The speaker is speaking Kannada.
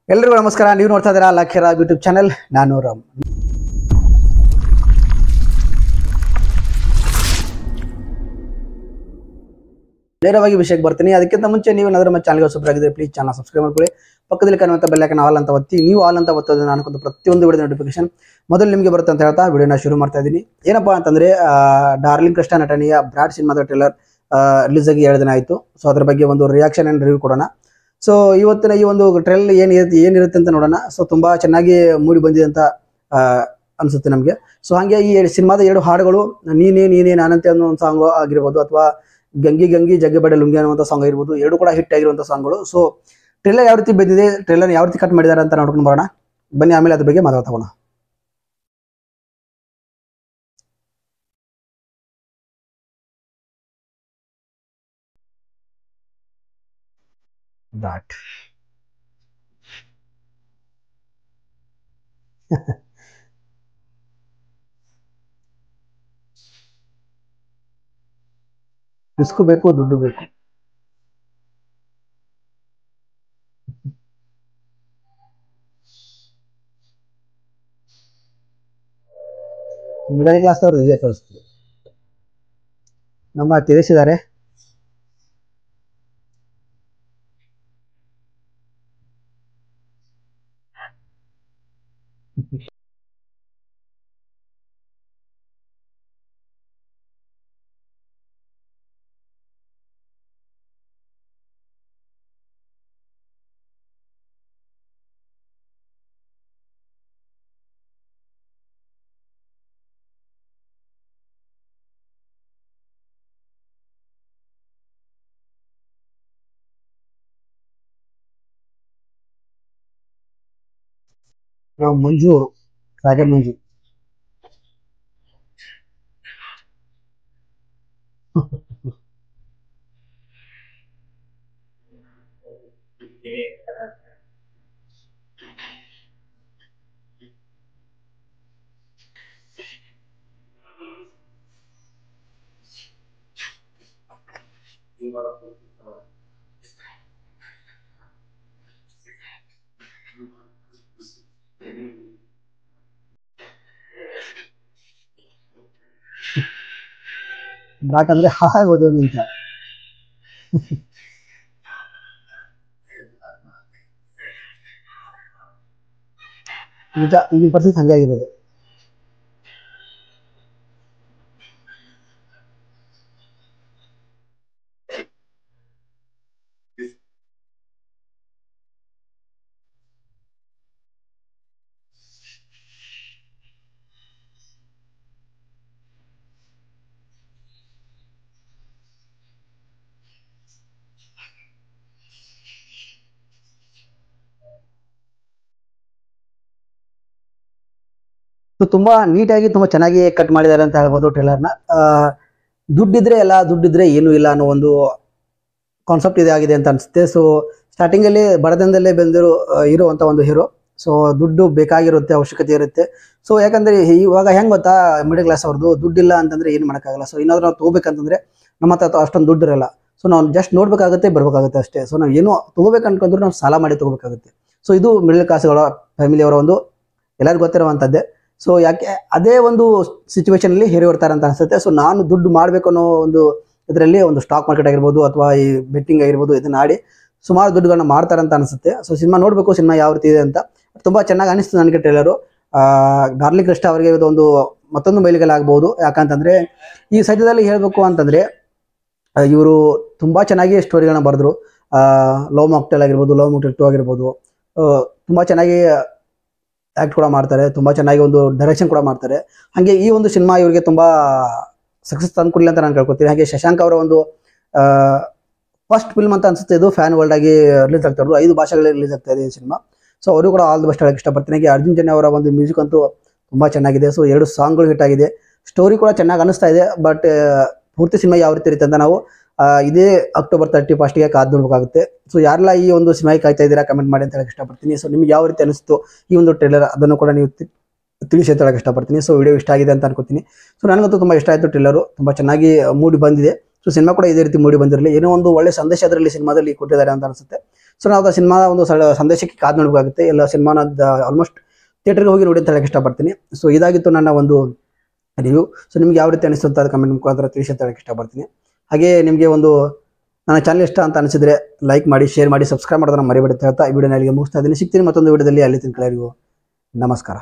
ಎಲ್ಲರಿಗೂ ನಮಸ್ಕಾರ. ನೀವು ನೋಡ್ತಾ ಇದ್ದೀರಾ ಲಕ್ಷ್ಯ ರಾವ್ ಯೂಟ್ಯೂಬ್ ಚಾನೆಲ್. ನಾನು ರಾಮ್. ನೇರವಾಗಿ ವಿಷಯಕ್ಕೆ ಬರ್ತೀನಿ. ಅದಕ್ಕಿಂತ ಮುಂಚೆ ನೀವು ನಮ್ಮ ಚಾನಲ್ಗೆ ಹೊಸಬರಾಗಿದ್ದರೆ ಪ್ಲೀಸ್ ಚಾನಲ್ ಸಬ್ಸ್ಕ್ರೈಬ್ ಮಾಡ್ಕೊಳ್ಳಿ. ಪಕ್ಕದಲ್ಲಿ ಕಾಣುವಂಥ ಬೆಲ್ ಐಕಾನ್ ಆಲ್ ಅಂತ ಒತ್ತಿ. ನೀವು ಆಲ್ ಅಂತ ಒತ್ತೋದ್ರೆ ನಾನು ಪ್ರತಿಯೊಂದು ವಿಡಿಯೋ ನೋಟಿಫಿಕೇಶನ್ ಮೊದಲು ನಿಮಗೆ ಬರುತ್ತೆ ಅಂತ ಹೇಳ್ತಾ ವಿಡಿಯೋನ ಶುರು ಮಾಡ್ತಾ ಇದ್ದೀನಿ. ಏನಪ್ಪಾ ಅಂತಂದ್ರೆ ಡಾರ್ಲಿಂಗ್ ಕೃಷ್ಣ ನಟನೆಯ ಬ್ರಾಡ್ ಸಿನಿಮಾದ ಟ್ರೇಲರ್ ರಿಲೀಸ್ ಆಗಿ 2 ದಿನ ಆಯಿತು. ಸೊ ಅದ್ರ ಬಗ್ಗೆ ಒಂದು ರಿಯಾಕ್ಷನ್ ಆ್ಯಂಡ್ ರಿವ್ಯೂ ಕೊಡೋಣ. ಸೊ ಇವತ್ತಿನ ಈ ಒಂದು ಟ್ರೇಲರ್ ಏನಿರುತ್ತೆ ಅಂತ ನೋಡೋಣ. ಸೊ ತುಂಬಾ ಚೆನ್ನಾಗಿ ಮೂಡಿ ಬಂದಿದೆ ಅಂತ ಅನ್ಸುತ್ತೆ ನಮಗೆ. ಸೊ ಹಾಗೆ ಈ ಸಿನಿಮಾದ 2 ಹಾಡುಗಳು ನೀನೇ ನಾನಂತೆ ಅನ್ನೋ ಒಂದು ಸಾಂಗ್ ಆಗಿರ್ಬೋದು, ಅಥವಾ ಗಂಗಿ ಗಂಗಿ ಜಗ್ಗೆ ಬಡೆ ಲುಂಗಿ ಅನ್ನುವಂಥ ಸಾಂಗ್ ಆಗಿರ್ಬೋದು, 2 ಕೂಡ ಹಿಟ್ ಆಗಿರುವಂಥ ಸಾಂಗ್ಗಳು. ಸೊ ಟ್ರೇಲರ್ ಯಾವ ರೀತಿ ಬಂದಿದೆ, ಟ್ರೇಲರ್ ಯಾವ ರೀತಿ ಕಟ್ ಮಾಡಿದ್ದಾರೆ ಅಂತ ನೋಡ್ಕೊಂಡು ಬರೋಣ ಬನ್ನಿ. ಆಮೇಲೆ ಅದ್ರ ಬಗ್ಗೆ ಮಾತಾಡ್ತಗೋಣ. ದಾಟ್ ರಿಸ್ಕ್ ಬೇಕು, ದುಡ್ಡು ಬೇಕು. ಮಿಡಲ್ ಕ್ಲಾಸ್ ಅವರು ಇದೇ ಕಳಿಸ್ತಾರೆ. ನಮ್ಮ ತಿಳಿಸಿದ್ದಾರೆ. ನಾವು ಮಂಜು, ರಾಜ ಮಂಜು. ಬ್ರಾಟ್ ಅಂದ್ರೆ ಹಾಗೆ ಓದೋದು ನಿಂತ. ನಿಜ, ಈಗಿನ ಪರಿಸ್ಥಿತಿ ಹಂಗಾಗಿರೋದು. ಸೊ ತುಂಬಾ ನೀಟಾಗಿ ತುಂಬಾ ಚೆನ್ನಾಗಿ ಕಟ್ ಮಾಡಿದ್ದಾರೆ ಅಂತ ಹೇಳ್ಬೋದು ಟ್ರೇಲರ್ನ. ದುಡ್ಡಿದ್ರೆ ಎಲ್ಲ, ದುಡ್ಡಿದ್ರೆ ಏನೂ ಇಲ್ಲ ಅನ್ನೋ ಒಂದು ಕಾನ್ಸೆಪ್ಟ್ ಆಗಿದೆ ಅಂತ ಅನಿಸುತ್ತೆ. ಸೊ ಸ್ಟಾರ್ಟಿಂಗಲ್ಲಿ ಬಡತನದಲ್ಲೇ ಇರುವಂಥ ಒಂದು ಹೀರೋ. ಸೊ ದುಡ್ಡು ಬೇಕಾಗಿರುತ್ತೆ, ಅವಶ್ಯಕತೆ ಇರುತ್ತೆ. ಸೊ ಯಾಕಂದರೆ ಇವಾಗ ಹೆಂಗೆ ಗೊತ್ತಾ, ಮಿಡಲ್ ಕ್ಲಾಸ್ ಅವ್ರದ್ದು ದುಡ್ಡಿಲ್ಲ ಅಂತಂದರೆ ಏನು ಮಾಡೋಕ್ಕಾಗಲ್ಲ. ಸೊ ಏನಾದರೂ ನಾವು ತೊಗೋಬೇಕಂತಂದರೆ ನಮ್ಮ ಹತ್ರ ಅಷ್ಟೊಂದು ದುಡ್ಡು ಇರಲ್ಲ. ಸೊ ನಾವು ಜಸ್ಟ್ ನೋಡಬೇಕಾಗುತ್ತೆ, ಬರಬೇಕಾಗುತ್ತೆ ಅಷ್ಟೇ. ಸೊ ನಾವು ಏನೋ ತೊಗೋಬೇಕು ಅನ್ಕೊಂಡ್ರು ನಾವು ಸಾಲ ಮಾಡಿ ತೊಗೋಬೇಕಾಗುತ್ತೆ. ಸೊ ಇದು ಮಿಡಲ್ ಕ್ಲಾಸ್ಗಳ ಫ್ಯಾಮಿಲಿಯವರ ಒಂದು ಎಲ್ಲರಿಗೂ ಗೊತ್ತಿರುವಂಥದ್ದೇ. ಸೊ ಯಾಕೆ ಅದೇ ಒಂದು ಸಿಚುವೇಶನಲ್ಲಿ ಹೇರಿ ಬರ್ತಾರೆ ಅಂತ ಅನಿಸುತ್ತೆ. ಸೊ ನಾನು ದುಡ್ಡು ಮಾಡಬೇಕು ಅನ್ನೋ ಒಂದು ಇದರಲ್ಲಿ ಒಂದು ಸ್ಟಾಕ್ ಮಾರ್ಕೆಟ್ ಆಗಿರ್ಬೋದು, ಅಥವಾ ಈ ಬೆಟ್ಟಿಂಗ್ ಆಗಿರ್ಬೋದು, ಇದನ್ನ ಆಡಿ ಸುಮಾರು ದುಡ್ಡುಗಳನ್ನ ಮಾಡ್ತಾರೆ ಅಂತ ಅನಿಸುತ್ತೆ. ಸೊ ಸಿನಿಮಾ ನೋಡಬೇಕು, ಸಿನಿಮಾ ಯಾವ ರೀತಿ ಇದೆ ಅಂತ. ತುಂಬ ಚೆನ್ನಾಗಿ ಅನಿಸ್ತು ನನಗೆ ಟ್ರೇಲರು. ಡಾರ್ಲಿಂಗ್ ಕೃಷ್ಣ ಅವರಿಗೆ ಇದೊಂದು ಮತ್ತೊಂದು ಮೈಲಿಗಲ್ಲಾಗ್ಬೋದು. ಯಾಕಂತಂದರೆ ಈ ಸದ್ಯದಲ್ಲಿ ಹೇಳಬೇಕು ಅಂತಂದರೆ ಇವರು ತುಂಬ ಚೆನ್ನಾಗಿ ಸ್ಟೋರಿಗಳನ್ನ ಬರೆದ್ರು. ಲವ್ ಮಾಕ್ಟೇಲ್ ಆಗಿರ್ಬೋದು, ಲವ್ ಮಾಕ್ಟೇಲ್ 2 ಆಗಿರ್ಬೋದು, ತುಂಬ ಚೆನ್ನಾಗಿ ಆ್ಯಕ್ಟ್ ಕೂಡ ಮಾಡ್ತಾರೆ. ತುಂಬ ಚೆನ್ನಾಗಿ ಒಂದು ಡೈರೆಕ್ಷನ್ ಕೂಡ ಮಾಡ್ತಾರೆ. ಹಾಗೆ ಈ ಒಂದು ಸಿನಿಮಾ ಇವರಿಗೆ ತುಂಬ ಸಕ್ಸಸ್ ತಂದುಕೊಡ್ಲಿ ಅಂತ ನಾನು ಕೇಳ್ಕೊತೀನಿ. ಹಾಗೆ ಶಶಾಂಕ್ ಅವರ ಒಂದು ಫಸ್ಟ್ ಫಿಲ್ಮ್ ಅಂತ ಅನ್ಸುತ್ತೆ ಇದು. ಫ್ಯಾನ್ ವರ್ಲ್ಡ್ ಆಗಿ ರಿಲೀಸ್ ಆಗ್ತಾ ಇರೋದು, 5 ಭಾಷೆಗಳಲ್ಲಿ ರಿಲೀಸ್ ಆಗ್ತಾ ಇದೆ ಈ ಸಿನಿಮಾ. ಸೊ ಅವರು ಕೂಡ ಆಲ್ ದಿ ಬೆಸ್ಟ್ ಹೇಳಕ್ಕೆ ಇಷ್ಟಪಡ್ತೀನಿ. ಹಾಗೆ ಅರ್ಜುನ್ ಜನ್ಯ ಅವರ ಒಂದು ಮ್ಯೂಸಿಕ್ ಅಂತೂ ತುಂಬ ಚೆನ್ನಾಗಿದೆ. ಸೊ 2 ಸಾಂಗ್ಗಳು ಹಿಟ್ ಆಗಿದೆ. ಸ್ಟೋರಿ ಕೂಡ ಚೆನ್ನಾಗಿ ಅನಿಸ್ತಾ ಇದೆ. ಬಟ್ ಪೂರ್ತಿ ಸಿನಿಮಾ ಯಾವ ರೀತಿ ಇರುತ್ತೆ ಅಂತ ನಾವು ಇದೇ ಅಕ್ಟೋಬರ್ 31ಗೆ ಕಾದು ನೋಡಬೇಕಾಗುತ್ತೆ. ಸೊ ಯಾರೆಲ್ಲ ಈ ಒಂದು ಸಿನಿಮಾಗೆ ಕಾಯ್ತಾ ಇದ್ದೀರಾ ಕಮೆಂಟ್ ಮಾಡಿ ಅಂತ ಹೇಳಕ್ಕೆ ಇಷ್ಟಪಡ್ತೀನಿ. ಸೊ ನಿಮ್ಗೆ ಯಾವ ರೀತಿ ಅನಿಸ್ತು ಈ ಒಂದು ಟ್ರೇಲರ್, ಅದನ್ನು ಕೂಡ ನೀವು ತಿಳಿಸಿ ಅಂತ ಹೇಳಕ್ಕೆ ಇಷ್ಟಪಡ್ತೀನಿ. ಸೊ ವಿಡಿಯೋ ಇಷ್ಟ ಆಗಿದೆ ಅಂತ ಅನ್ಕೋತೀನಿ. ಸೊ ನನಗಂತೂ ತುಂಬ ಇಷ್ಟ ಆಯಿತು ಟ್ರೇಲರು. ತುಂಬ ಚೆನ್ನಾಗಿ ಮೂಡಿ ಬಂದಿದೆ. ಸೊ ಸಿನಿಮಾ ಕೂಡ ಇದೇ ರೀತಿ ಮೂಡಿ ಬಂದಿರಲಿ, ಏನೋ ಒಂದು ಒಳ್ಳೆ ಸಂದೇಶ ಅದರಲ್ಲಿ ಸಿನಿಮಾದಲ್ಲಿ ಕೊಟ್ಟಿದ್ದಾರೆ ಅಂತ ಅನಿಸುತ್ತೆ. ಸೊ ನಾವು ಆ ಸಿನಿಮಾ ಒಂದು ಸಂದೇಶಕ್ಕೆ ಕಾದು ನೋಡಬೇಕಾಗುತ್ತೆ. ಎಲ್ಲ ಸಿನಿಮಾನ ಆಲ್ಮೋಸ್ಟ್ ಥಿಯೇಟರ್ಗೆ ಹೋಗಿ ನೋಡಿ ಅಂತ ಹೇಳಕ್ಕೆ ಇಷ್ಟಪಡ್ತೀನಿ. ಸೊ ಇದಾಗಿತ್ತು ನನ್ನ ಒಂದು ರಿವ್ಯೂ. ಸೊ ನಿಮ್ಗೆ ಯಾವ ರೀತಿ ಅನಿಸುತ್ತೆ ಅದು ಕಮೆಂಟ್ ಮುಖಾಂತರ ತಿಳಿಸಿ ಅಂತ ಹೇಳಕ್ಕೆ ಇಷ್ಟಪಡ್ತೀನಿ. ಹಾಗೆ ನಿಮಗೆ ಒಂದು ನನ್ನ ಚಾನಲ್ ಇಷ್ಟ ಅಂತ ಅನಿಸಿದ್ರೆ ಲೈಕ್ ಮಾಡಿ, ಶೇರ್ ಮಾಡಿ, ಸಬ್ಸ್ಕ್ರೈಬ್ ಮಾಡೋದನ್ನ ಮರಿಬೇಡಿ ಅಂತ ಹೇಳ್ತಾ ಈ ವಿಡಿಯೋನ ಇಲ್ಲಿಗೆ ಮುಗಿಸ್ತಾ ಇದ್ದೀನಿ. ಸಿಗ್ತೀನಿ ಮತ್ತೊಂದು ವಿಡಿಯೋದಲ್ಲಿ. ಅಲ್ಲಿ ತನಕ ಎಲ್ಲರಿಗೂ ನಮಸ್ಕಾರ.